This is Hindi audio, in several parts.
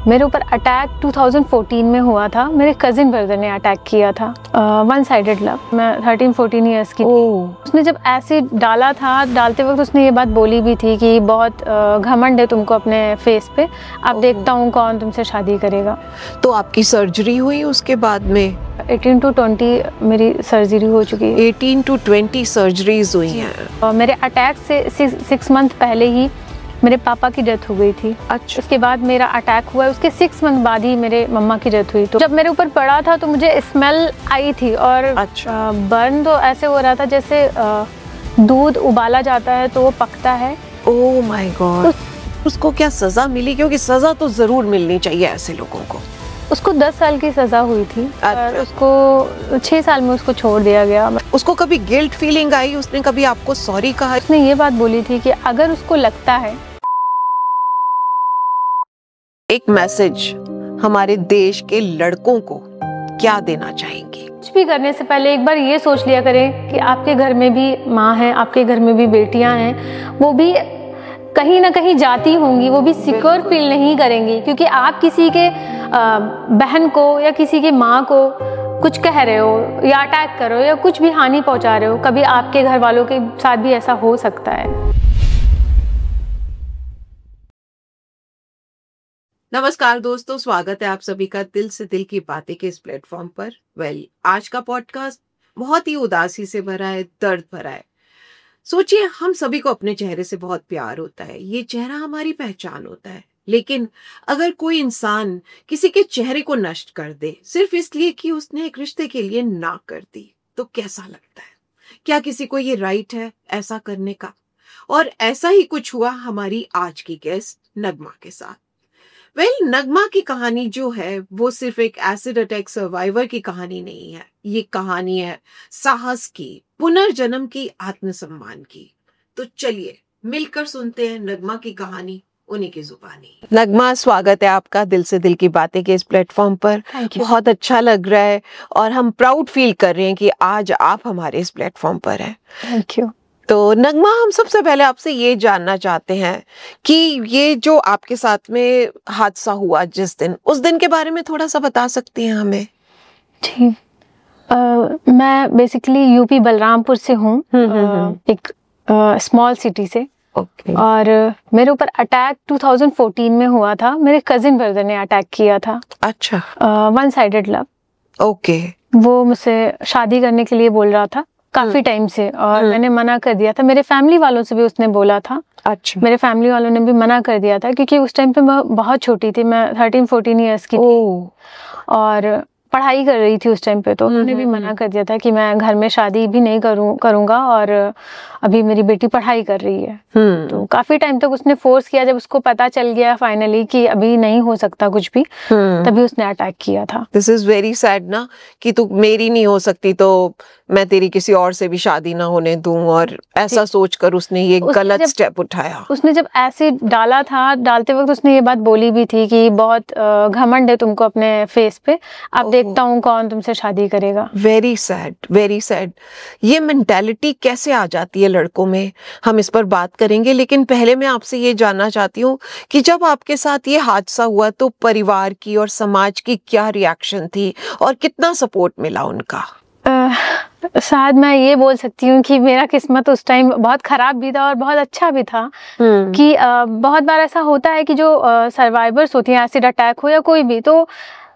मेरे ऊपर अटैक 2014 में हुआ था। मेरे कजिन ब्रदर ने अटैक किया था। One sided love. मैं 13-14 ईयर्स की थी। उसने जब एसिड डाला था, डालते वक्त उसने ये बात बोली भी थी कि बहुत घमंड है तुमको अपने फेस पे, अब देखता हूँ कौन तुमसे शादी करेगा। तो आपकी सर्जरी हुई उसके बाद में? 18 to 20 मेरी सर्जरी हो चुकी है। 18 to 20 सर्जरीज हुई हैं। मेरे अटैक से 6 मंथ पहले ही मेरे पापा की डेथ हो गई थी। अच्छा। उसके बाद मेरा अटैक हुआ, उसके 6 मंथ बाद ही मेरे मम्मा की डेथ हुई। तो जब मेरे ऊपर पड़ा था तो मुझे स्मेल आई थी और अच्छा। बर्न तो ऐसे हो रहा था जैसे दूध उबाला जाता है तो वो पकता है। Oh my God. उसको क्या सजा मिली? क्योंकि सजा तो जरूर मिलनी चाहिए ऐसे लोगों को। उसको 10 साल की सजा हुई थी और उसको 6 साल में उसको छोड़ दिया गया। उसको कभी गिल्ट फीलिंग आई? उसने कभी आपको सॉरी कहा? उसने ये बात बोली थी कि अगर उसको लगता है। एक मैसेज हमारे देश के लड़कों को क्या देना चाहेंगे? कुछ भी करने से पहले एक बार ये सोच लिया करें कि आपके घर में भी माँ है, आपके घर में भी बेटियां हैं, वो भी कहीं ना कहीं जाती होंगी, वो भी सिक्योर फील नहीं करेंगी। क्योंकि आप किसी के बहन को या किसी की माँ को कुछ कह रहे हो या अटैक कर रहे हो या कुछ भी हानि पहुंचा रहे हो, कभी आपके घर वालों के साथ भी ऐसा हो सकता है। नमस्कार दोस्तों, स्वागत है आप सभी का दिल से दिल की बातें के इस प्लेटफॉर्म पर। आज का पॉडकास्ट बहुत ही उदासी से भरा है, दर्द भरा है। सोचिए, हम सभी को अपने चेहरे से बहुत प्यार होता है, ये चेहरा हमारी पहचान होता है। लेकिन अगर कोई इंसान किसी के चेहरे को नष्ट कर दे सिर्फ इसलिए कि उसने एक रिश्ते के लिए ना कर दी, तो कैसा लगता है? क्या किसी को ये राइट है ऐसा करने का? और ऐसा ही कुछ हुआ हमारी आज की गेस्ट नगमा के साथ। नगमा की कहानी जो है वो सिर्फ एक एसिड अटैक सर्वाइवर की कहानी नहीं है। ये कहानी है साहस की, पुनर्जन्म की, आत्मसम्मान की। तो चलिए मिलकर सुनते हैं नगमा की कहानी उन्हीं की जुबानी। नगमा, स्वागत है आपका दिल से दिल की बातें के इस प्लेटफॉर्म पर। बहुत अच्छा लग रहा है और हम प्राउड फील कर रहे हैं कि आज आप हमारे इस प्लेटफॉर्म पर हैं। Thank you. तो नगमा, हम सबसे पहले आपसे ये जानना चाहते हैं कि ये जो आपके साथ में हादसा हुआ जिस दिन, उस दिन के बारे में थोड़ा सा बता सकती हैं हमें? जी, मैं बेसिकली यूपी बलरामपुर से हूँ, एक स्मॉल सिटी से। और मेरे ऊपर अटैक 2014 में हुआ था। मेरे कजिन ब्रदर ने अटैक किया था। अच्छा। One sided love. ओके। वो मुझसे शादी करने के लिए बोल रहा था काफी टाइम से, और मैंने मना कर दिया था। मेरे फैमिली वालों से भी उसने बोला था। अच्छा। मेरे फैमिली वालों ने भी मना कर दिया था क्योंकि उस टाइम पे मैं बहुत छोटी थी, मैं 13-14 ईयर्स की थी और पढ़ाई कर रही थी उस टाइम पे। तो उन्होंने भी मना कर दिया था कि मैं घर में शादी भी नहीं करूंगा और अभी मेरी बेटी पढ़ाई कर रही है। तो काफी टाइम तक उसने फोर्स किया। जब उसको पता चल गया फाइनली कि अभी नहीं हो सकता कुछ भी, तभी उसने अटैक किया था। दिस इज वेरी सैड ना, कि तू मेरी नहीं हो सकती तो मैं तेरी किसी और से भी शादी ना होने दूं, और ऐसा सोचकर उसने ये गलत स्टेप उठाया। उसने जब एसिड डाला था, डालते वक्त उसने ये बात बोली भी थी कि बहुत घमंड है तुमको अपने फेस पे, अब देखता हूँ कौन तुमसे शादी करेगा। Very sad, very sad. ये मेंटालिटी कैसे आ जाती है लड़कों में, हम इस पर बात करेंगे। लेकिन पहले मैं आपसे ये जानना चाहती हूँ कि जब आपके साथ ये हादसा हुआ तो परिवार की और समाज की क्या रिएक्शन थी और कितना सपोर्ट मिला उनका? शायद मैं ये बोल सकती हूँ कि मेरा किस्मत उस टाइम बहुत खराब भी था और बहुत अच्छा भी था। कि बहुत बार ऐसा होता है कि जो सर्वाइवर्स होती हैं, एसिड अटैक हो या कोई भी, तो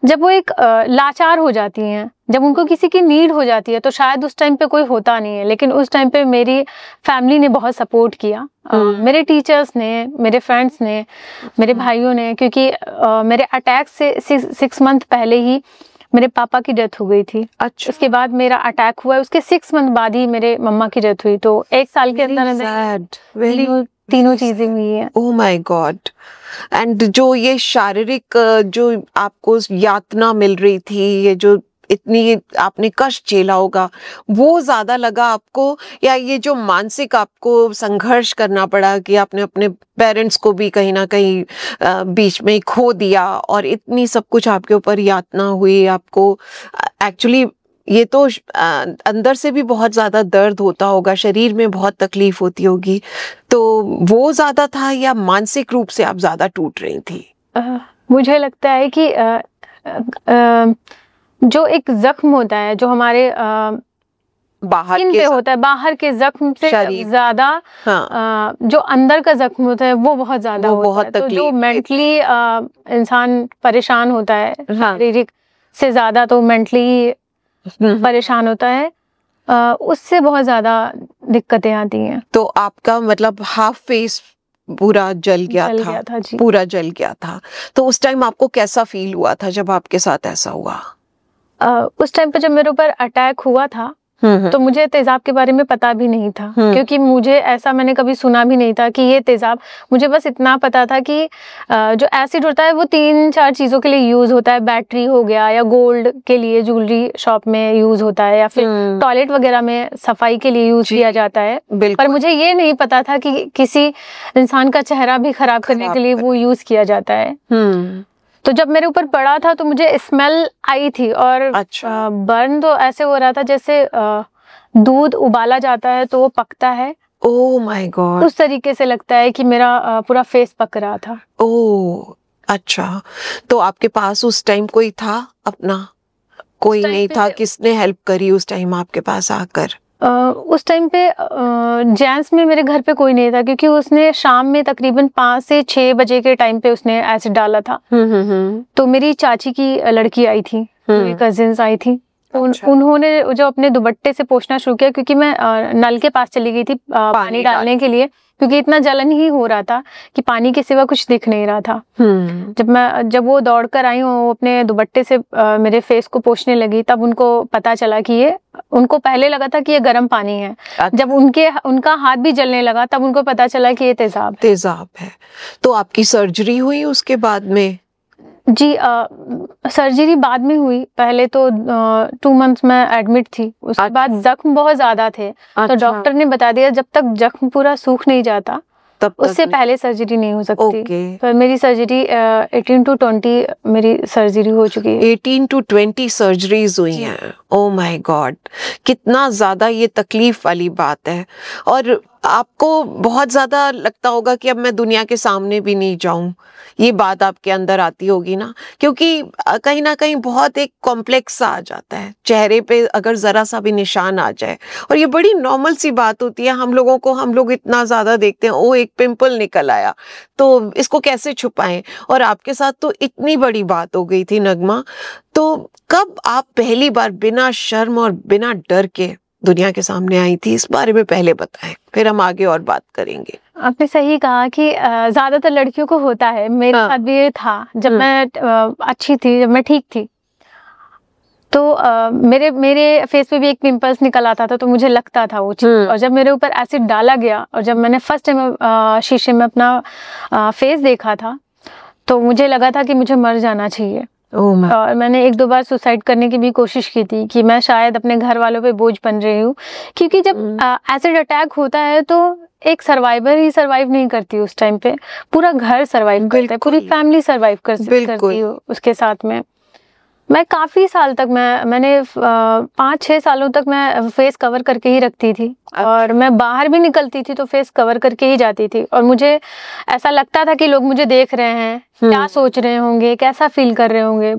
जब वो एक लाचार हो जाती हैं, जब उनको किसी की नीड हो जाती है, तो शायद उस टाइम पे कोई होता नहीं है। लेकिन उस टाइम पे मेरी फैमिली ने बहुत सपोर्ट किया, मेरे टीचर्स ने, मेरे फ्रेंड्स ने, मेरे भाइयों ने। क्योंकि मेरे अटैक से 6 मंथ पहले ही मेरे पापा की डेथ हो गई थी। अच्छा। उसके बाद मेरा अटैक हुआ, उसके 6 मंथ बाद ही मेरे मम्मा की डेथ हुई। तो 1 साल के अंदर तीनों चीजें हुई है। Oh my God. एंड जो ये शारीरिक जो आपको यातना मिल रही थी, ये जो इतनी आपने कष्ट झेला होगा, वो ज्यादा लगा आपको, या ये जो मानसिक आपको संघर्ष करना पड़ा कि आपने अपने पेरेंट्स को भी कहीं ना कहीं बीच में खो दिया और इतनी सब कुछ आपके ऊपर यातना हुई आपको? एक्चुअली ये तो अंदर से भी बहुत ज्यादा दर्द होता होगा, शरीर में बहुत तकलीफ होती होगी, तो वो ज्यादा था या मानसिक रूप से आप ज्यादा टूट रही थी? मुझे लगता है कि जो एक जख्म होता है जो हमारे बाहर स्किन पे होता है, बाहर के जख्म से ज्यादा जो अंदर का जख्म होता है वो बहुत ज्यादा होता है। तो जो मेंटली इंसान परेशान होता है, शारीरिक से ज्यादा तो मेंटली परेशान होता है, उससे बहुत ज्यादा दिक्कतें आती हैं। तो आपका मतलब हाफ फेस पूरा जल गया था जी। पूरा जल गया था। तो उस टाइम आपको कैसा फील हुआ था जब आपके साथ ऐसा हुआ? उस टाइम पे जब मेरे ऊपर अटैक हुआ था तो मुझे तेजाब के बारे में पता भी नहीं था, क्योंकि मुझे ऐसा मैंने कभी सुना भी नहीं था कि ये तेजाब। मुझे बस इतना पता था कि जो एसिड होता है वो 3-4 चीजों के लिए यूज होता है। बैटरी हो गया, या गोल्ड के लिए ज्वेलरी शॉप में यूज होता है, या फिर टॉयलेट वगैरह में सफाई के लिए यूज किया जाता है। पर मुझे ये नहीं पता था कि किसी इंसान का चेहरा भी खराब करने के लिए वो यूज किया जाता है। तो जब मेरे ऊपर पड़ा था तो मुझे स्मेल आई थी, और बर्न तो ऐसे हो रहा था जैसे दूध उबाला जाता है तो वो पकता है। ओह माय गॉड, उस तरीके से लगता है कि मेरा पूरा फेस पक रहा था। ओह अच्छा, तो आपके पास उस टाइम कोई था अपना? कोई नहीं था? किसने हेल्प करी उस टाइम आपके पास आकर? उस टाइम पे जेंट्स में मेरे घर पे कोई नहीं था, क्योंकि उसने शाम में तकरीबन 5 से 6 बजे के टाइम पे उसने एसिड डाला था। तो मेरी चाची की लड़की आई थी, मेरी कजिन्स आई थी। उन्होंने जो अपने दुपट्टे से पोंछना शुरू किया, क्योंकि मैं नल के पास चली गई थी पानी डालने के लिए, क्योंकि इतना जलन ही हो रहा था कि पानी के सिवा कुछ दिख नहीं रहा था। जब वो दौड़कर आई, वो अपने दुपट्टे से मेरे फेस को पोंछने लगी, तब उनको पता चला कि उनको पहले लगा था कि ये गर्म पानी है। जब उनका हाथ भी जलने लगा तब उनको पता चला कि ये तेजाब है। तो आपकी सर्जरी हुई उसके बाद में? जी, सर्जरी बाद में हुई। पहले तो 2 मंथ्स में एडमिट थी। उसके बाद जख्म बहुत ज्यादा थे। तो डॉक्टर ने बता दिया जब तक जख्म पूरा सूख नहीं जाता उससे पहले सर्जरी नहीं हो सकती। पर मेरी सर्जरी 18 to 20 मेरी सर्जरी हो चुकी है। 18 to 20 सर्जरीज हुई हैं। ओह माय गॉड, कितना ज्यादा ये तकलीफ वाली बात है। और आपको बहुत ज्यादा लगता होगा कि अब मैं दुनिया के सामने भी नहीं जाऊं, ये बात आपके अंदर आती होगी ना, क्योंकि कहीं ना कहीं बहुत एक कॉम्प्लेक्स सा आ जाता है चेहरे पे अगर जरा सा भी निशान आ जाए। और ये बड़ी नॉर्मल सी बात होती है हम लोग इतना ज्यादा देखते हैं, ओ एक पिंपल निकल आया तो इसको कैसे छुपाएं। और आपके साथ तो इतनी बड़ी बात हो गई थी नगमा। तो कब आप पहली बार बिना शर्म और बिना डर के दुनिया के सामने आई थी, इस बारे में पहले बताएं, फिर हम आगे और बात करेंगे। आपने सही कहा कि ज्यादातर लड़कियों को होता है, मेरे साथ भी ये था। जब मैं अच्छी थी, जब मैं ठीक थी, तो मेरे फेस पे भी एक पिंपल्स निकल आता था, तो मुझे लगता था वो चीज। और जब मेरे ऊपर एसिड डाला गया और जब मैंने फर्स्ट टाइम शीशे में अपना फेस देखा था, तो मुझे लगा था कि मुझे मर जाना चाहिए। और मैंने 1-2 बार सुसाइड करने की भी कोशिश की थी कि मैं शायद अपने घर वालों पे बोझ बन रही हूँ, क्योंकि जब एसिड अटैक होता है तो एक सर्वाइवर ही सर्वाइव नहीं करती, उस टाइम पे पूरा घर सर्वाइव करता है, पूरी फैमिली सर्वाइव करती है उसके साथ में। मैं काफी साल तक मैंने 5-6 सालों तक मैं फेस कवर करके ही रखती थी। और मैं बाहर भी निकलती थी तो फेस कवर करके ही जाती थी। और मुझे ऐसा लगता था कि लोग मुझे देख रहे हैं, क्या सोच रहे होंगे, कैसा फील कर रहे होंगे।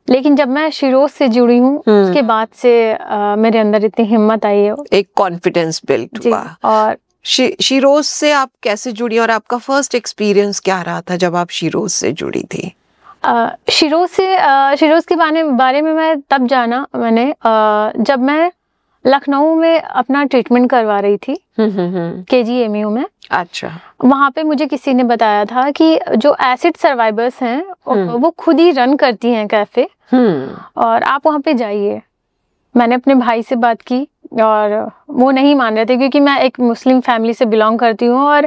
लेकिन जब मैं शिरोज से जुड़ी हूँ उसके बाद से मेरे अंदर इतनी हिम्मत आई है, एक कॉन्फिडेंस बिल्ड हुआ। और शिरोज से आप कैसे जुड़ी और आपका फर्स्ट एक्सपीरियंस क्या रहा था जब आप शिरोज से जुड़ी थी? शिरोज के बारे में मैं तब जाना मैंने जब मैं लखनऊ में अपना ट्रीटमेंट करवा रही थी, KGMU में। अच्छा। वहाँ पे मुझे किसी ने बताया था कि जो एसिड सर्वाइवर्स हैं वो खुद ही रन करती हैं कैफे, और आप वहाँ पे जाइए। मैंने अपने भाई से बात की और वो नहीं मान रहे थे, क्योंकि मैं एक मुस्लिम फैमिली से बिलोंग करती हूँ और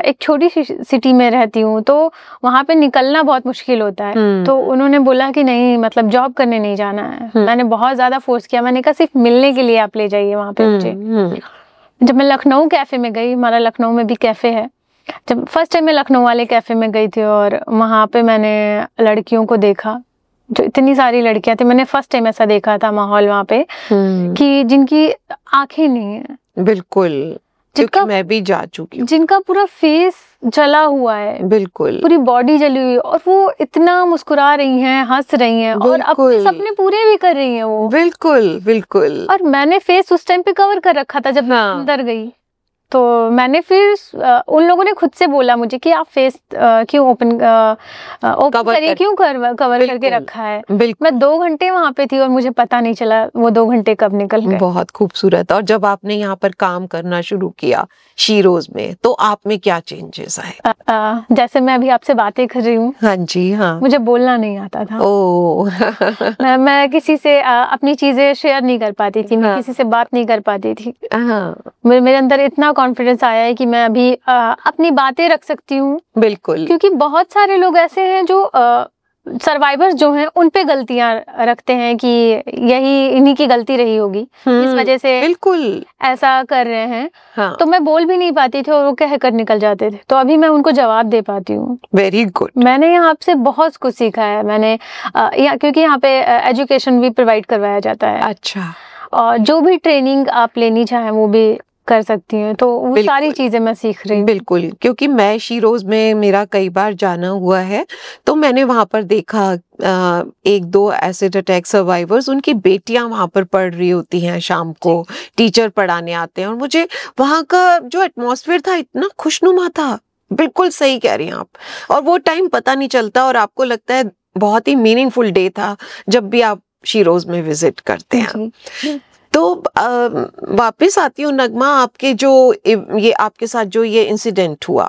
एक छोटी सी सिटी में रहती हूँ, तो वहाँ पे निकलना बहुत मुश्किल होता है। तो उन्होंने बोला कि नहीं, मतलब जॉब करने नहीं जाना है। मैंने बहुत ज्यादा फोर्स किया, मैंने कहा सिर्फ मिलने के लिए आप ले जाइए वहाँ पे मुझे। जब मैं लखनऊ कैफे में गई, हमारा लखनऊ में भी कैफे है, जब फर्स्ट टाइम मैं लखनऊ वाले कैफे में गई थी और वहाँ पे मैंने लड़कियों को देखा, जो इतनी सारी लड़कियां थी। मैंने फर्स्ट टाइम ऐसा देखा था माहौल वहाँ पे कि जिनकी आंखें नहीं है। बिल्कुल। क्योंकि मैं भी जा चुकी हूँ, जिनका पूरा फेस जला हुआ है, बिल्कुल पूरी बॉडी जली हुई है, और वो इतना मुस्कुरा रही हैं, हंस रही हैं और अपने सपने पूरे भी कर रही हैं वो। बिल्कुल बिल्कुल। और मैंने फेस उस टाइम पे कवर कर रखा था जब अंदर गई, तो मैंने फिर उन लोगों ने खुद से बोला मुझे कि आप फेस क्यों ओपन करिए, क्यों कवर करके रखा है। मैं 2 घंटे वहां पे थी और मुझे पता नहीं चला वो 2 घंटे कब निकल गए। बहुत खूबसूरत। और जब आपने यहाँ पर काम करना शुरू किया शीरोज में, तो आप में क्या चेंजेस आए? जैसे मैं अभी आपसे बातें कर रही हूँ, हाँ जी, हाँ, मुझे बोलना नहीं आता था। मैं किसी से अपनी चीजें शेयर नहीं कर पाती थी, मैं किसी से बात नहीं कर पाती थी। मेरे अंदर इतना कॉन्फिडेंस आया है कि मैं अभी अपनी बातें रख सकती हूँ। बिल्कुल, क्योंकि बहुत सारे लोग ऐसे हैं जो सर्वाइवर्स जो हैं उन पे गलतियां रखते हैं कि यही इन्हीं की गलती रही होगी, इस वजह से बिल्कुल ऐसा कर रहे हैं। हाँ। तो मैं बोल भी नहीं पाती थी और वो कह कर निकल जाते थे, तो अभी मैं उनको जवाब दे पाती हूँ। Very good. मैंने यहाँ से बहुत कुछ सीखा है। मैंने क्योंकि यहाँ पे एजुकेशन भी प्रोवाइड करवाया जाता है। अच्छा। और जो भी ट्रेनिंग आप लेनी चाहें वो भी कर सकती हैं, तो वो सारी चीजें मैं सीख रही हूँ। बिल्कुल, क्योंकि मैं शीरोज में मेरा कई बार जाना हुआ है, तो मैंने वहां पर देखा 1-2 एसिड अटैक सर्वाइवर्स, उनकी बेटियां वहां पर पढ़ रही होती हैं, शाम को टीचर पढ़ाने आते हैं, और मुझे वहां का जो एटमॉस्फेयर था इतना खुशनुमा था। बिल्कुल सही कह रही हैं आप। और वो टाइम पता नहीं चलता और आपको लगता है बहुत ही मीनिंगफुल डे था जब भी आप शीरोज में विजिट करते हैं। तो वापस आती हूँ नगमा, आपके जो ये आपके साथ जो ये इंसिडेंट हुआ,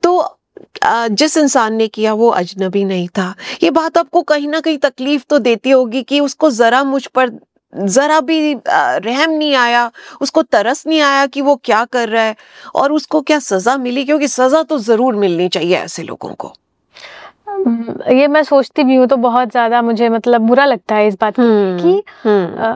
तो जिस इंसान ने किया वो अजनबी नहीं था। ये बात आपको कहीं ना कहीं तकलीफ तो देती होगी कि उसको जरा मुझ पर जरा भी रहम नहीं आया, उसको तरस नहीं आया कि वो क्या कर रहा है, और उसको क्या सजा मिली? क्योंकि सजा तो जरूर मिलनी चाहिए ऐसे लोगों को। ये मैं सोचती भी हूँ तो बहुत ज्यादा मुझे मतलब बुरा लगता है इस बात की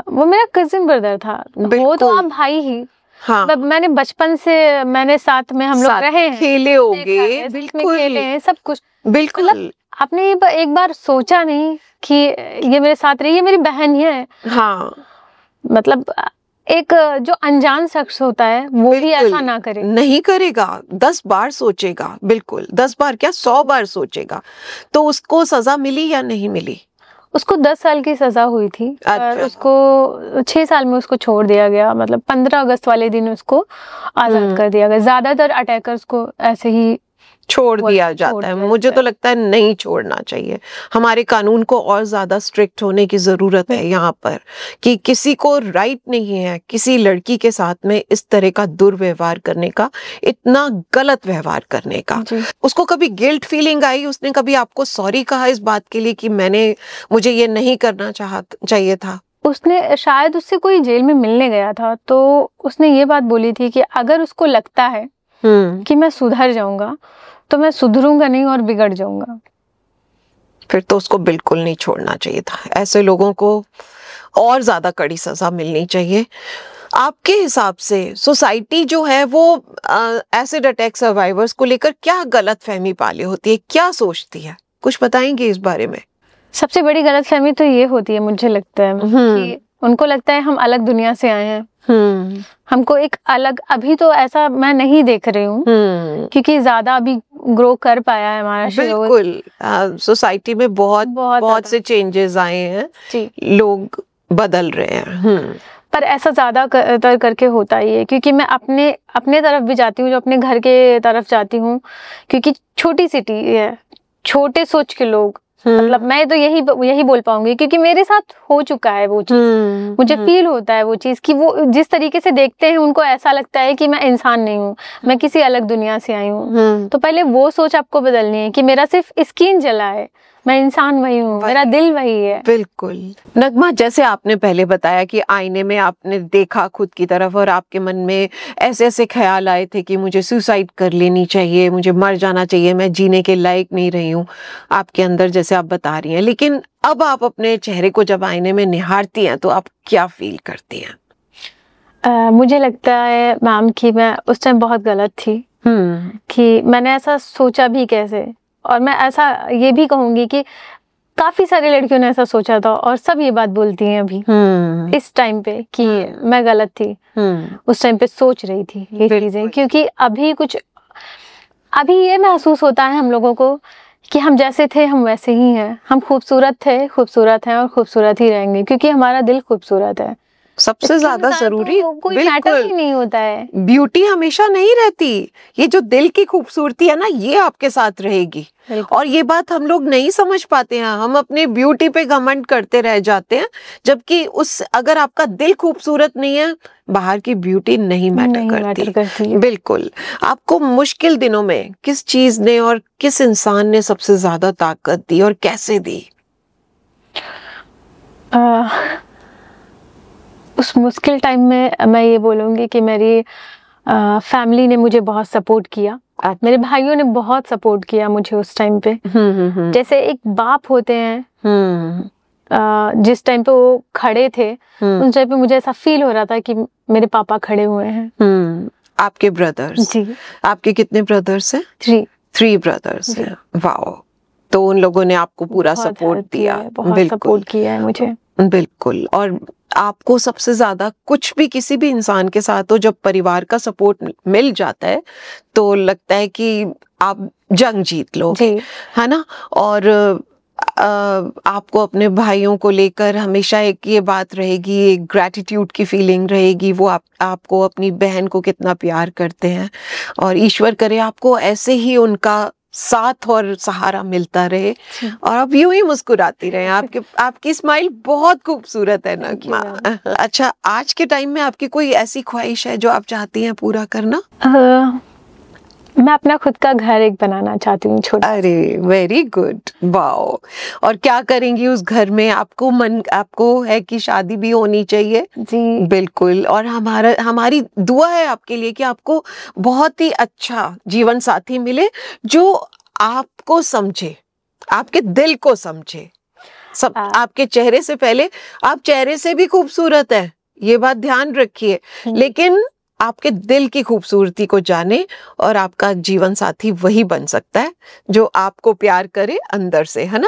वो मेरा कजिन ब्रदर था, वो तो आप भाई ही। हाँ। मैंने बचपन से मैंने साथ में हम लोग रहे हैं, खेले होंगे, बिल्कुल खेले हैं, सब कुछ। बिल्कुल। मतलब आपने एक बार सोचा नहीं कि ये मेरे साथ रही, ये मेरी बहन ही है। हाँ। मतलब एक जो अनजान शख्स होता है वो भी ऐसा ना करे, नहीं करेगा, 10 बार सोचेगा, बिल्कुल 10 बार क्या 100 बार सोचेगा। तो उसको सजा मिली या नहीं मिली? उसको 10 साल की सजा हुई थी। अच्छा। उसको 6 साल में उसको छोड़ दिया गया, मतलब 15 अगस्त वाले दिन उसको आजाद कर दिया गया। ज्यादातर अटैकर्स को ऐसे ही छोड़ दिया जाता है। मुझे तो लगता है नहीं छोड़ना चाहिए। हमारे कानून को और ज्यादा स्ट्रिक्ट होने की जरूरत है यहाँ पर, कि किसी को राइट नहीं है किसी लड़की के साथ में इस तरह का दुर्व्यवहार करने का, इतना गलत व्यवहार करने का। उसको कभी गिल्ट फीलिंग आई? उसने कभी आपको सॉरी कहा इस बात के लिए कि मुझे ये नहीं करना चाहिए था? उसने शायद उससे कोई जेल में मिलने गया था, तो उसने ये बात बोली थी कि अगर उसको लगता है कि मैं सुधर जाऊंगा तो मैं सुधरूंगा नहीं और बिगड़ जाऊंगा। फिर तो उसको बिल्कुल नहीं छोड़ना चाहिए था। ऐसे लोगों को और ज्यादा कड़ी सजा मिलनी चाहिए। आपके हिसाब से सोसाइटी जो है वो एसिड अटैक सर्वाइवर्स को लेकर क्या गलतफहमी पाली होती है, क्या सोचती है? कुछ बताएंगे इस बारे में? सबसे बड़ी गलतफहमी तो ये होती है, मुझे लगता है कि उनको लगता है हम अलग दुनिया से आए हैं, हमको एक अलग, अभी तो ऐसा मैं नहीं देख रही हूँ क्योंकि ज्यादा अभी ग्रो कर पाया है हमारा शोर। बिल्कुल, सोसाइटी में बहुत से चेंजेस आए हैं, लोग बदल रहे हैं। पर ऐसा ज्यादा करके होता ही है, क्योंकि मैं अपने तरफ भी जाती हूँ, जो अपने घर के तरफ जाती हूँ, क्योंकि छोटी सिटी है, छोटे सोच के लोग, मतलब मैं तो यही बोल पाऊंगी क्योंकि मेरे साथ हो चुका है वो चीज। मुझे फील होता है वो चीज कि वो जिस तरीके से देखते हैं उनको ऐसा लगता है कि मैं इंसान नहीं हूँ, मैं किसी अलग दुनिया से आई हूँ। तो पहले वो सोच आपको बदलनी है कि मेरा सिर्फ स्किन जला है, मैं इंसान वही हूँ, मेरा दिल वही है। बिल्कुल। नगमा, जैसे आपने पहले बताया कि आईने में आपने देखा खुद की तरफ और आपके मन में ऐसे ऐसे ख्याल आए थे कि मुझे सुसाइड कर लेनी चाहिए, मुझे मर जाना चाहिए, मैं जीने के लायक नहीं रही हूँ, आपके अंदर जैसे आप बता रही हैं। लेकिन अब आप अपने चेहरे को जब आईने में निहारती हैं तो आप क्या फील करती हैं? मुझे लगता है मैम कि मैं उस टाइम बहुत गलत थी, कि मैंने ऐसा सोचा भी कैसे। और मैं ऐसा ये भी कहूंगी कि काफी सारी लड़कियों ने ऐसा सोचा था और सब ये बात बोलती हैं अभी इस टाइम पे कि मैं गलत थी, उस टाइम पे सोच रही थी ये चीजें, क्योंकि अभी ये महसूस होता है हम लोगों को कि हम जैसे थे हम वैसे ही हैं, हम खूबसूरत थे, खूबसूरत हैं और खूबसूरत ही रहेंगे, क्योंकि हमारा दिल खूबसूरत है। सबसे ज्यादा जरूरी, कोई मैटर ही नहीं होता है। ब्यूटी हमेशा नहीं रहती, ये जो दिल की खूबसूरती है ना, ये आपके साथ रहेगी। और ये बात हम लोग नहीं समझ पाते हैं, हम अपने ब्यूटी पे घमंड करते रह जाते हैं, जबकि अगर आपका दिल खूबसूरत नहीं है, बाहर की ब्यूटी नहीं मैटर करती। बिल्कुल। आपको मुश्किल दिनों में किस चीज ने और किस इंसान ने सबसे ज्यादा ताकत दी और कैसे दी? उस मुश्किल टाइम में मैं ये बोलूँगी कि मेरी फैमिली ने मुझे बहुत सपोर्ट किया, मेरे भाइयों ने बहुत सपोर्ट किया मुझे उस टाइम पे। जैसे एक बाप होते हैं, जिस टाइम पे वो खड़े थे, उस टाइम पे मुझे ऐसा फील हो रहा था कि मेरे पापा खड़े हुए हैं। आपके ब्रदर्स? जी। आपके कितने ब्रदर्स हैं? 3 ब्रदर्स हैं। वाओ। तो उन लोगों ने आपको पूरा सपोर्ट दिया, बहुत सपोर्ट किया है मुझे। बिल्कुल। और आपको सबसे ज्यादा कुछ भी किसी भी इंसान के साथ हो, जब परिवार का सपोर्ट मिल जाता है तो लगता है कि आप जंग जीत लोगे, है ना? और आपको अपने भाइयों को लेकर हमेशा एक ये बात रहेगी, एक ग्रैटिट्यूड की फीलिंग रहेगी, वो आपको अपनी बहन को कितना प्यार करते हैं, और ईश्वर करे आपको ऐसे ही उनका साथ और सहारा मिलता रहे और आप यूं ही मुस्कुराती रहे। आपकी स्माइल बहुत खूबसूरत है नगमा। अच्छा, आज के टाइम में आपकी कोई ऐसी ख्वाहिश है जो आप चाहती हैं पूरा करना? मैं अपना खुद का घर एक बनाना चाहती हूँ, छोटा। अरे वेरी गुड, वाओ। और क्या करेंगी उस घर में? आपको है कि शादी भी होनी चाहिए? जी बिल्कुल। और हमारी दुआ है आपके लिए कि आपको बहुत ही अच्छा जीवन साथी मिले जो आपको समझे, आपके दिल को समझे। आपके चेहरे से पहले, आप चेहरे से भी खूबसूरत है, ये बात ध्यान रखिए, लेकिन आपके दिल की खूबसूरती को जाने, और आपका जीवन साथी वही बन सकता है जो आपको प्यार करे अंदर से, है ना?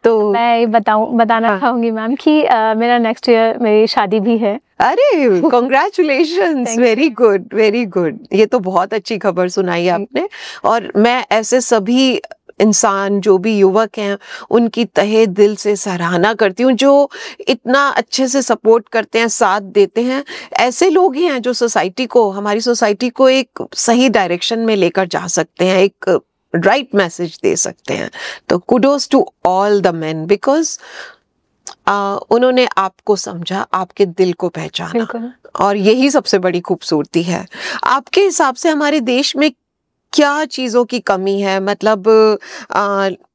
तो मैं बताना चाहूंगी मैम कि मेरा नेक्स्ट ईयर मेरी शादी भी है। अरे congratulations, very good very good. ये तो बहुत अच्छी खबर सुनाई आपने। और मैं ऐसे सभी इंसान जो भी युवक हैं उनकी तहे दिल से सराहना करती हूँ, जो इतना अच्छे से सपोर्ट करते हैं, साथ देते हैं। ऐसे लोग ही हैं जो हमारी सोसाइटी को एक सही डायरेक्शन में लेकर जा सकते हैं, एक राइट मैसेज दे सकते हैं। तो kudos to all the men, because उन्होंने आपको समझा, आपके दिल को पहचाना, और यही सबसे बड़ी खूबसूरती है। आपके हिसाब से हमारे देश में क्या चीजों की कमी है? मतलब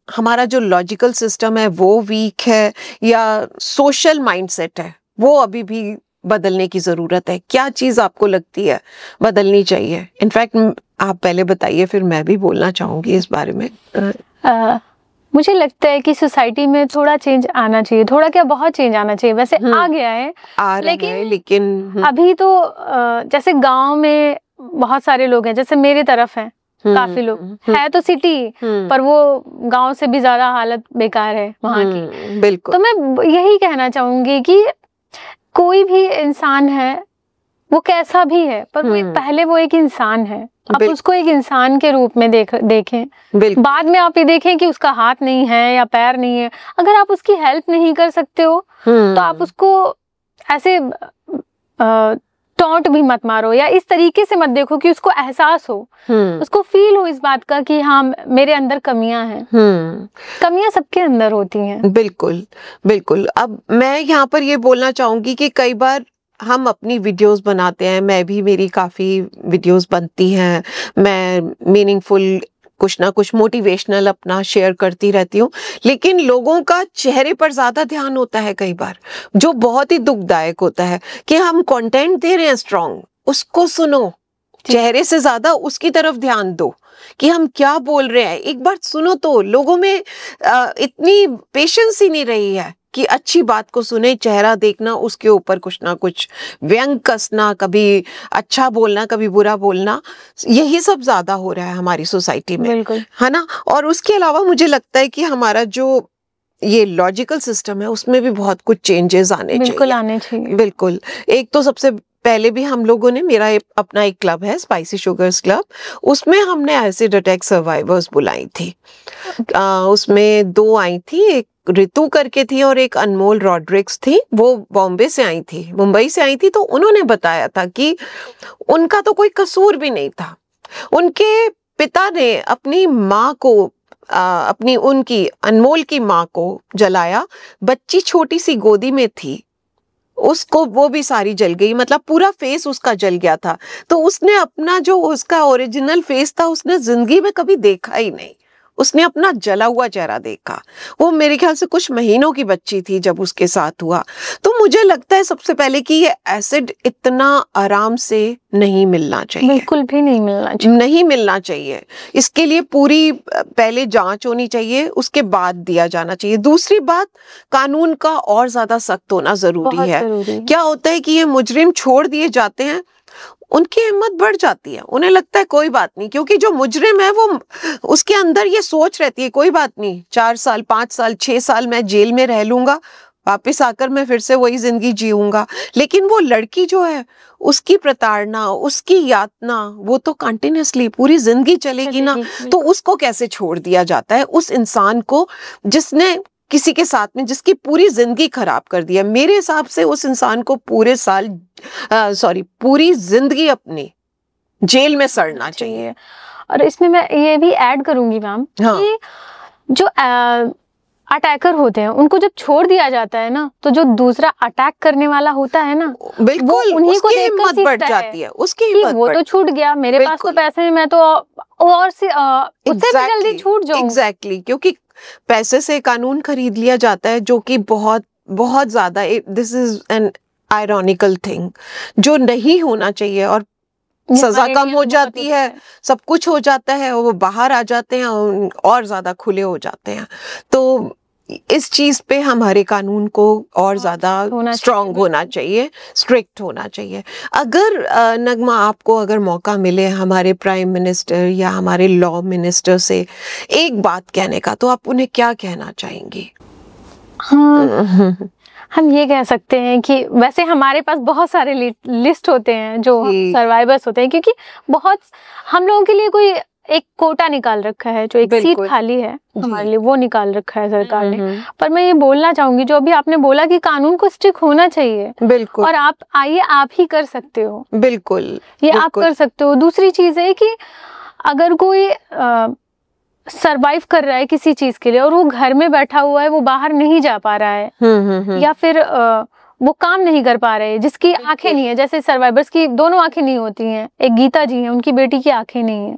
हमारा जो लॉजिकल सिस्टम है वो वीक है, या सोशल माइंडसेट है वो अभी भी बदलने की जरूरत है? क्या चीज आपको लगती है बदलनी चाहिए? इनफैक्ट आप पहले बताइए, फिर मैं भी बोलना चाहूंगी इस बारे में। मुझे लगता है कि सोसाइटी में थोड़ा चेंज आना चाहिए, थोड़ा क्या बहुत चेंज आना चाहिए। वैसे आ गया है, लेकिन अभी तो जैसे गांव में बहुत सारे लोग हैं, जैसे मेरी तरफ हैं काफी लोग, है तो सिटी पर वो गांव से भी ज्यादा हालत बेकार है वहाँ की। बिल्कुल। तो मैं यही कहना चाहूंगी कि कोई भी इंसान है, वो कैसा भी है, पर पहले वो एक इंसान है। आप उसको एक इंसान के रूप में देखें। बाद में आप ये देखें कि उसका हाथ नहीं है या पैर नहीं है, अगर आप उसकी हेल्प नहीं कर सकते हो तो आप उसको ऐसे टॉन्ट भी मत मारो, या इस तरीके से मत देखो कि उसको एहसास हो, उसको फील हो इस बात का कि हाँ मेरे अंदर कमियां हैं। कमियां सबके अंदर होती हैं। बिल्कुल बिल्कुल। अब मैं यहाँ पर ये बोलना चाहूंगी कि कई बार हम अपनी वीडियोस बनाते हैं, मेरी काफ़ी वीडियोस बनती हैं, मैं मीनिंगफुल कुछ ना कुछ मोटिवेशनल अपना शेयर करती रहती हूँ, लेकिन लोगों का चेहरे पर ज़्यादा ध्यान होता है कई बार, जो बहुत ही दुखदायक होता है कि हम कंटेंट दे रहे हैं स्ट्रॉन्ग, उसको सुनो, चेहरे से ज़्यादा उसकी तरफ ध्यान दो कि हम क्या बोल रहे हैं। एक बार सुनो तो लोगों में इतनी पेशेंस ही नहीं रही है कि अच्छी बात को सुने, चेहरा देखना, उसके ऊपर कुछ ना कुछ व्यंग कसना, कभी अच्छा बोलना कभी बुरा बोलना, यही सब ज्यादा हो रहा है हमारी सोसाइटी में, है ना? और उसके अलावा मुझे लगता है कि हमारा जो ये लॉजिकल सिस्टम है उसमें भी बहुत कुछ चेंजेस आने चाहिए। बिल्कुल आने चाहिए। बिल्कुल। एक तो सबसे पहले भी हम लोगों ने, मेरा अपना एक क्लब है स्पाइसी शुगर्स क्लब, उसमें हमने एसिड अटैक सर्वाइवर्स बुलाई थी। उसमें 2 आई थी, एक ऋतु करके थी और एक अनमोल रॉड्रिक्स थी। वो बॉम्बे से आई थी, मुंबई से आई थी। तो उन्होंने बताया था कि उनका तो कोई कसूर भी नहीं था। उनके पिता ने अपनी माँ को अपनी उनकी अनमोल की माँ को जलाया। बच्ची छोटी सी गोदी में थी, उसको वो भी सारी जल गई, मतलब पूरा फेस उसका जल गया था। तो उसने अपना जो उसका ओरिजिनल फेस था उसने जिंदगी में कभी देखा ही नहीं। उसने अपना जला हुआ चेहरा देखा। वो मेरे ख्याल से कुछ महीनों की बच्ची थी जब उसके साथ हुआ। तो मुझे लगता है सबसे पहले कि ये एसिड इतना आराम से नहीं मिलना चाहिए, बिल्कुल भी नहीं मिलना चाहिए, नहीं मिलना चाहिए। इसके लिए पूरी पहले जांच होनी चाहिए, उसके बाद दिया जाना चाहिए। दूसरी बात, कानून का और ज्यादा सख्त होना जरूरी है। क्या होता है कि ये मुजरिम छोड़ दिए जाते हैं, उनकी हिम्मत बढ़ जाती है, उन्हें लगता है कोई बात नहीं, क्योंकि जो मुजरिम है वो उसके अंदर ये सोच रहती है कोई बात नहीं, 4 साल 5 साल 6 साल मैं जेल में रह लूंगा, वापस आकर मैं फिर से वही जिंदगी जीऊंगा। लेकिन वो लड़की जो है उसकी प्रताड़ना, उसकी यातना, वो तो कंटिन्यूसली पूरी जिंदगी चलेगी ना। तो उसको कैसे छोड़ दिया जाता है, उस इंसान को जिसने किसी के साथ में जिसकी पूरी जिंदगी खराब कर दिया। मेरे हिसाब से उस इंसान को पूरी जिंदगी अपनी जेल में सड़ना चाहिए। और इसमें मैं ये भी ऐड करूंगी मैम, हाँ। कि जो अटैकर होते हैं उनको जब छोड़ दिया जाता है ना, तो जो दूसरा अटैक करने वाला होता है ना, बिल्कुल उन्हीं को उसकी हिम्मत बढ़ जाती है, उसकी हिम्मत वो तो छूट गया, मेरे पास तो पैसे हैं, मैं तो और से उससे भी जल्दी छूट जाऊं। एग्जैक्टली, क्योंकि पैसे से कानून खरीद लिया जाता है, जो कि बहुत बहुत ज्यादा, this is an ironical thing, जो नहीं होना चाहिए। और सजा कम हो जाती है, सब कुछ हो जाता है, वो बाहर आ जाते हैं और ज्यादा खुले हो जाते हैं। तो इस चीज पे हमारे कानून को और ज्यादा स्ट्रांग होना चाहिए, स्ट्रिक्ट होना चाहिए। अगर नगमा आपको अगर मौका मिले हमारे प्राइम मिनिस्टर या हमारे लॉ मिनिस्टर से एक बात कहने का, तो आप उन्हें क्या कहना चाहेंगी? हाँ, हम ये कह सकते हैं कि वैसे हमारे पास बहुत सारे लिस्ट होते हैं जो सर्वाइवर्स होते हैं, क्योंकि बहुत हम लोगों के लिए कोई एक कोटा निकाल रखा है, जो एक सीट खाली है हमारे लिए, वो निकाल रखा है सरकार ने। पर मैं ये बोलना चाहूंगी, जो अभी आपने बोला कि कानून को स्ट्रिक्ट होना चाहिए, बिल्कुल, और आप ही कर सकते हो, बिल्कुल ये आप कर सकते हो। दूसरी चीज है कि अगर कोई सरवाइव कर रहा है किसी चीज के लिए और वो घर में बैठा हुआ है, वो बाहर नहीं जा पा रहा है, या फिर वो काम नहीं कर पा रहे, जिसकी आंखें नहीं है, जैसे सर्वाइवर्स की दोनों आंखें नहीं होती हैं, एक गीता जी हैं, उनकी बेटी की आंखें नहीं है।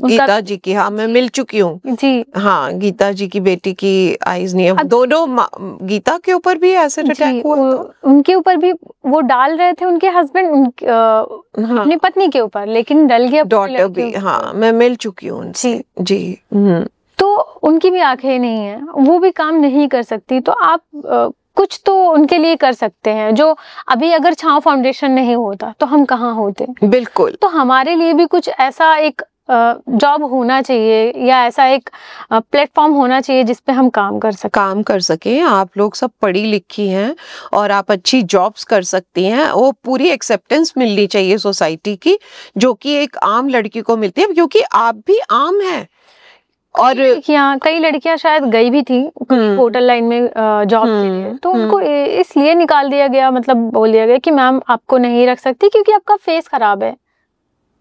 गीता जी की, हाँ मैं मिल चुकी हूँ जी। हाँ, गीता जी की बेटी की आईज नहीं है। दोनों गीता के ऊपर भी एसिड अटैक हुआ था, उनके ऊपर भी वो डाल रहे थे, उनके हस्बैंड अपनी पत्नी के ऊपर, लेकिन डल गया डॉटर भी। हाँ, मैं मिल चुकी हूँ उनसे जी। तो उनकी भी आंखें नहीं है, वो भी काम नहीं कर सकती। तो आप कुछ तो उनके लिए कर सकते हैं, जो अभी अगर छांव फाउंडेशन नहीं होता तो हम कहाँ होते। बिल्कुल। तो हमारे लिए भी कुछ ऐसा एक जॉब होना चाहिए, या ऐसा एक प्लेटफॉर्म होना चाहिए जिस पे हम काम कर सकें। आप लोग सब पढ़ी लिखी हैं और आप अच्छी जॉब्स कर सकती हैं। वो पूरी एक्सेप्टेंस मिलनी चाहिए सोसाइटी की, जो कि एक आम लड़की को मिलती है, क्योंकि आप भी आम हैं। और कई लड़कियां शायद गई भी थी होटल लाइन में जॉब के लिए, तो उनको इसलिए निकाल दिया गया, मतलब बोल दिया गया कि मैम आपको नहीं रख सकती क्योंकि आपका फेस खराब है।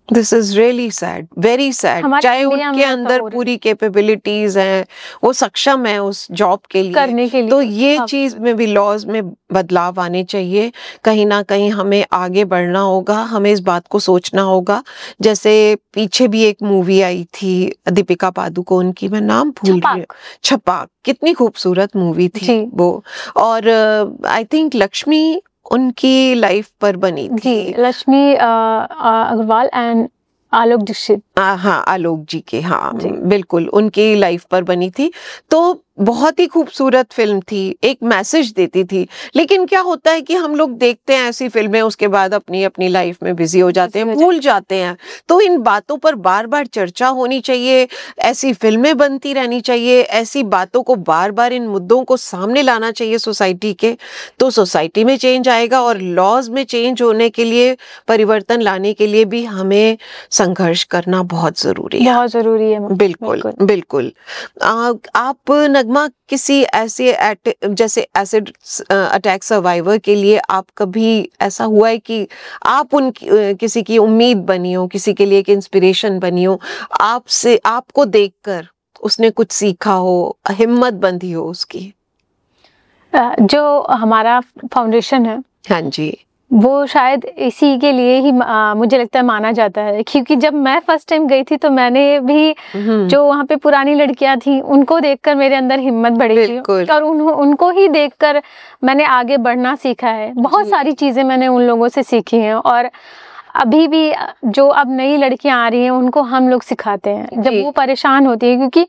This is really sad, very sad. चाहे उनके अंदर पूरी कैपेबिलिटीज हैं, वो सक्षम है उस जॉब के लिए, करने के लिए, तो ये चीज में भी लॉज में बदलाव आने चाहिए। कहीं ना कहीं हमें आगे बढ़ना होगा, हमें इस बात को सोचना होगा। जैसे पीछे भी एक मूवी आई थी दीपिका पादुकोण की, मैं नाम भूल रही हूँ, छपाक, कितनी खूबसूरत मूवी थी वो। और आई थिंक लक्ष्मी उनकी लाइफ पर बनी थी, लक्ष्मी अग्रवाल एंड आलोक दीक्षित। हाँ, आलोक जी के, हाँ बिल्कुल, उनकी लाइफ पर बनी थी। तो बहुत ही खूबसूरत फिल्म थी, एक मैसेज देती थी। लेकिन क्या होता है कि हम लोग देखते हैं ऐसी फिल्में, उसके बाद अपनी अपनी लाइफ में बिजी हो जाते हैं, भूल जाते हैं। तो इन बातों पर बार बार चर्चा होनी चाहिए, ऐसी फिल्में बनती रहनी चाहिए, ऐसी बातों को बार बार, इन मुद्दों को सामने लाना चाहिए सोसाइटी के। तो सोसाइटी में चेंज आएगा, और लॉज में चेंज होने के लिए, परिवर्तन लाने के लिए भी हमें संघर्ष करना बहुत जरूरी है। बहुत जरूरी है। बिल्कुल बिल्कुल। आप नगमा, किसी ऐसे जैसे एसिड अटैक सर्वाइवर के लिए आप कभी ऐसा हुआ है कि आप किसी की उम्मीद बनी हो, किसी के लिए एक इंस्पिरेशन बनी हो, आपसे, आपको देखकर उसने कुछ सीखा हो, हिम्मत बंधी हो उसकी? जो हमारा फाउंडेशन है, हाँ जी, वो शायद इसी के लिए ही मुझे लगता है माना जाता है, क्योंकि जब मैं फर्स्ट टाइम गई थी तो मैंने भी जो वहाँ पे पुरानी लड़कियां थी उनको देखकर मेरे अंदर हिम्मत बढ़ी थी, और उनको ही देखकर मैंने आगे बढ़ना सीखा है। बहुत सारी चीजें मैंने उन लोगों से सीखी हैं, और अभी भी जो अब नई लड़कियां आ रही हैं उनको हम लोग सिखाते हैं जब वो परेशान होती है, क्योंकि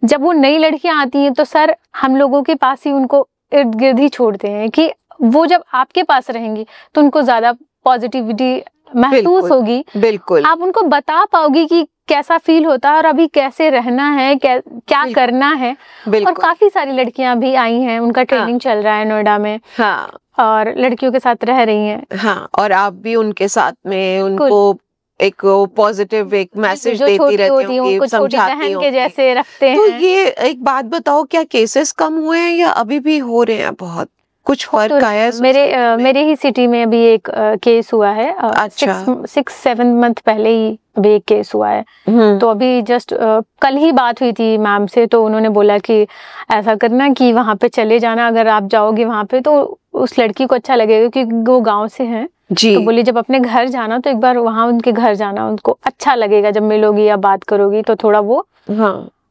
जब वो नई लड़कियां आती हैं तो सर हम लोगों के पास ही उनको इर्द गिर्द ही छोड़ते हैं, कि वो जब आपके पास रहेंगी तो उनको ज्यादा पॉजिटिविटी महसूस होगी। बिल्कुल, आप उनको बता पाओगी कि कैसा फील होता है और अभी कैसे रहना है, क्या करना है। और काफी सारी लड़कियां भी आई हैं, उनका ट्रेनिंग चल रहा है नोएडा में। हाँ, और लड़कियों के साथ रह रही हैं। हाँ, और आप भी उनके साथ में उनको एक पॉजिटिव एक मैसेज देती रहती होंगी, समझाती होंगी, जैसे रखते हैं। तो ये एक बात बताओ, क्या केसेस कम हुए हैं या अभी भी हो रहे हैं? बहुत कुछ फर्क आया है? मेरे ही सिटी में अभी एक केस हुआ है। अच्छा, 6-7 मंथ पहले ही अभी एक केस हुआ है। तो अभी जस्ट कल ही बात हुई थी मैम से, तो उन्होंने बोला कि ऐसा करना कि वहाँ पे चले जाना, अगर आप जाओगे वहाँ पे तो उस लड़की को अच्छा लगेगा, क्योंकि वो गाँव से हैं जी। तो बोली जब अपने घर जाना तो एक बार वहाँ उनके घर जाना, उनको अच्छा लगेगा, जब मिलोगी या बात करोगी तो थोड़ा वो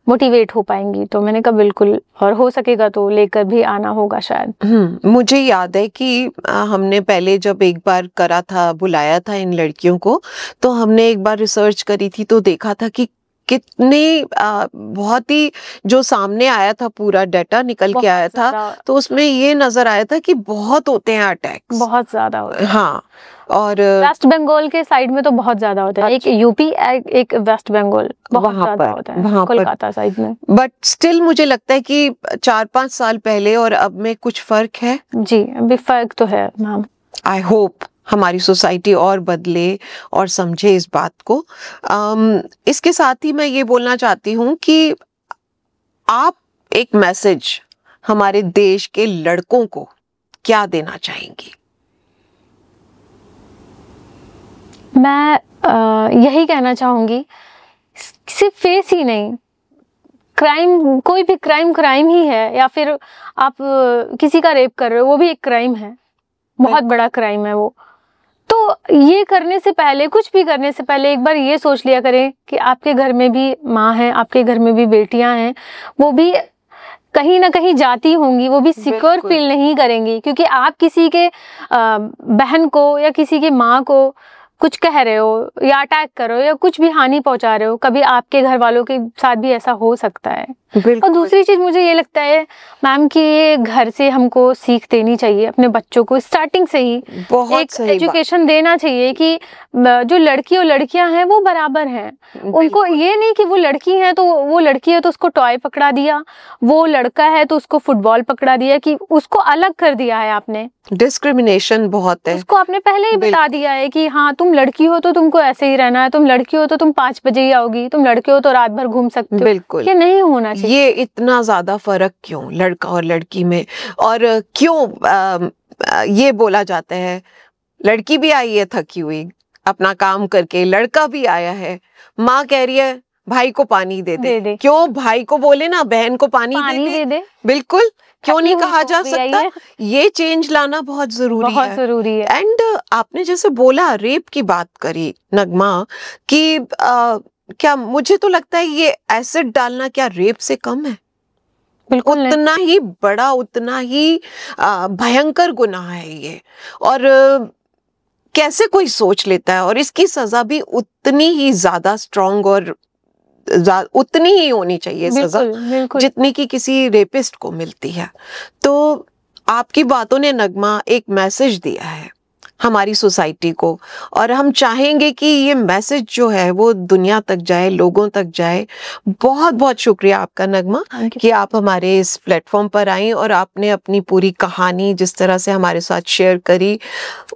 मोटिवेट हो पाएंगी। तो मैंने कहा बिल्कुल, और हो सकेगा तो लेकर भी आना होगा शायद। मुझे याद है कि हमने पहले जब एक बार करा था, बुलाया था इन लड़कियों को, तो हमने एक बार रिसर्च करी थी, तो देखा था कि कितने बहुत ही जो सामने आया था, पूरा डाटा निकल के आया था, तो उसमें ये नजर आया था कि बहुत होते हैं अटैक्स, बहुत ज्यादा होते हैं। हाँ, और वेस्ट बंगाल के साइड में तो बहुत ज्यादा होता है। एक यूपी, एक वेस्ट बंगाल, बहुत ज्यादा होता है कोलकाता साइड में। बट स्टिल मुझे लगता है कि 4-5 साल पहले और अब में कुछ फर्क है। जी, अभी फर्क तो है मैम। आई होप हमारी सोसाइटी और बदले और समझे इस बात को। इसके साथ ही मैं ये बोलना चाहती हूँ कि आप एक मैसेज हमारे देश के लड़कों को क्या देना चाहेंगी? मैं यही कहना चाहूंगी, सिर्फ फेस ही नहीं, क्राइम, कोई भी क्राइम ही है, या फिर आप किसी का रेप कर रहे हो, वो भी एक क्राइम है, बहुत बड़ा क्राइम है वो। तो ये करने से पहले, कुछ भी करने से पहले एक बार ये सोच लिया करें कि आपके घर में भी माँ है, आपके घर में भी बेटियां हैं, वो भी कहीं ना कहीं जाती होंगी, वो भी सिक्योर फील नहीं करेंगी, क्योंकि आप किसी के बहन को या किसी की माँ को कुछ कह रहे हो या अटैक कर रहे हो या कुछ भी हानि पहुंचा रहे हो, कभी आपके घर वालों के साथ भी ऐसा हो सकता है। और दूसरी चीज मुझे ये लगता है मैम कि ये घर से हमको सीख देनी चाहिए, अपने बच्चों को स्टार्टिंग से ही एक एजुकेशन देना चाहिए कि जो लड़की और लड़कियां हैं वो बराबर हैं। उनको ये नहीं कि वो लड़की है तो वो लड़की है तो उसको टॉय पकड़ा दिया, वो लड़का है तो उसको फुटबॉल पकड़ा दिया, कि उसको अलग कर दिया है आपने। डिस्क्रिमिनेशन बहुत है, उसको आपने पहले ही बता दिया है कि हाँ तुम लड़की हो तो तुमको ऐसे ही रहना है, तुम लड़की हो तो तुम 5 बजे ही आओगी, तुम लड़के हो तो रात भर घूम सकते हो। बिल्कुल, ये नहीं होना चाहिए। ये इतना ज्यादा फर्क क्यों लड़का और लड़की में? और क्यों ये बोला जाता है लड़की भी आई है थकी हुई अपना काम करके, लड़का भी आया है, माँ कह रही है भाई को पानी दे दे। क्यों भाई को बोले ना बहन को पानी दे दे। बिल्कुल, क्यों नहीं कहा जा सकता? ये चेंज लाना बहुत जरूरी है। एंड आपने जैसे बोला रेप की बात करी नगमा, कि क्या मुझे तो लगता है ये एसिड डालना क्या रेप से कम है? बिल्कुल उतना ही बड़ा, उतना ही भयंकर गुनाह है ये। और कैसे कोई सोच लेता है? और इसकी सजा भी उतनी ही ज्यादा स्ट्रॉन्ग और उतनी ही होनी चाहिए सजा बिल्कुल। जितनी कि किसी रेपिस्ट को मिलती है। तो आपकी बातों ने नगमा एक मैसेज दिया है हमारी सोसाइटी को, और हम चाहेंगे कि ये मैसेज जो है वो दुनिया तक जाए, लोगों तक जाए। बहुत बहुत शुक्रिया आपका नगमा कि आप हमारे इस प्लेटफॉर्म पर आई और आपने अपनी पूरी कहानी जिस तरह से हमारे साथ शेयर करी,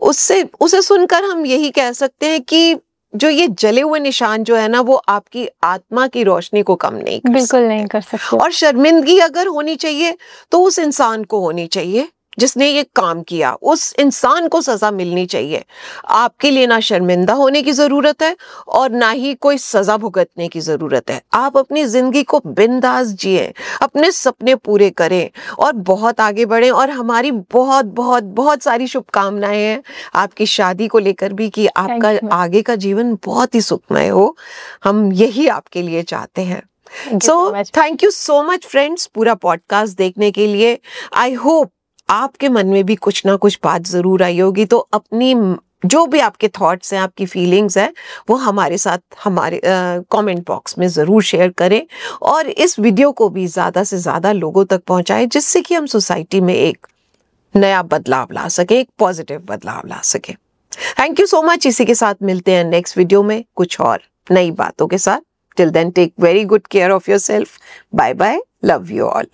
उसे सुनकर हम यही कह सकते हैं कि जो ये जले हुए निशान जो है ना, वो आपकी आत्मा की रोशनी को कम नहीं कर बिल्कुल नहीं कर सकते। और शर्मिंदगी अगर होनी चाहिए तो उस इंसान को होनी चाहिए जिसने ये काम किया, उस इंसान को सजा मिलनी चाहिए। आपके लिए ना शर्मिंदा होने की जरूरत है और ना ही कोई सजा भुगतने की जरूरत है। आप अपनी जिंदगी को बिंदास जिए, अपने सपने पूरे करें और बहुत आगे बढ़ें। और हमारी बहुत बहुत बहुत सारी शुभकामनाएं हैं आपकी शादी को लेकर भी, कि आपका आगे का जीवन बहुत ही सुखमय हो। हम यही आपके लिए चाहते हैं। So thank you so much friends पूरा पॉडकास्ट देखने के लिए। आई होप आपके मन में भी कुछ ना कुछ बात जरूर आई होगी। तो अपनी जो भी आपके थॉट्स हैं, आपकी फीलिंग्स हैं, वो हमारे साथ हमारे कमेंट बॉक्स में ज़रूर शेयर करें और इस वीडियो को भी ज़्यादा से ज़्यादा लोगों तक पहुंचाएं, जिससे कि हम सोसाइटी में एक नया बदलाव ला सके, एक पॉजिटिव बदलाव ला सके। Thank you so much. इसी के साथ मिलते हैं नेक्स्ट वीडियो में कुछ और नई बातों के साथ। Till then take very good care of yourself. Bye bye. Love you all.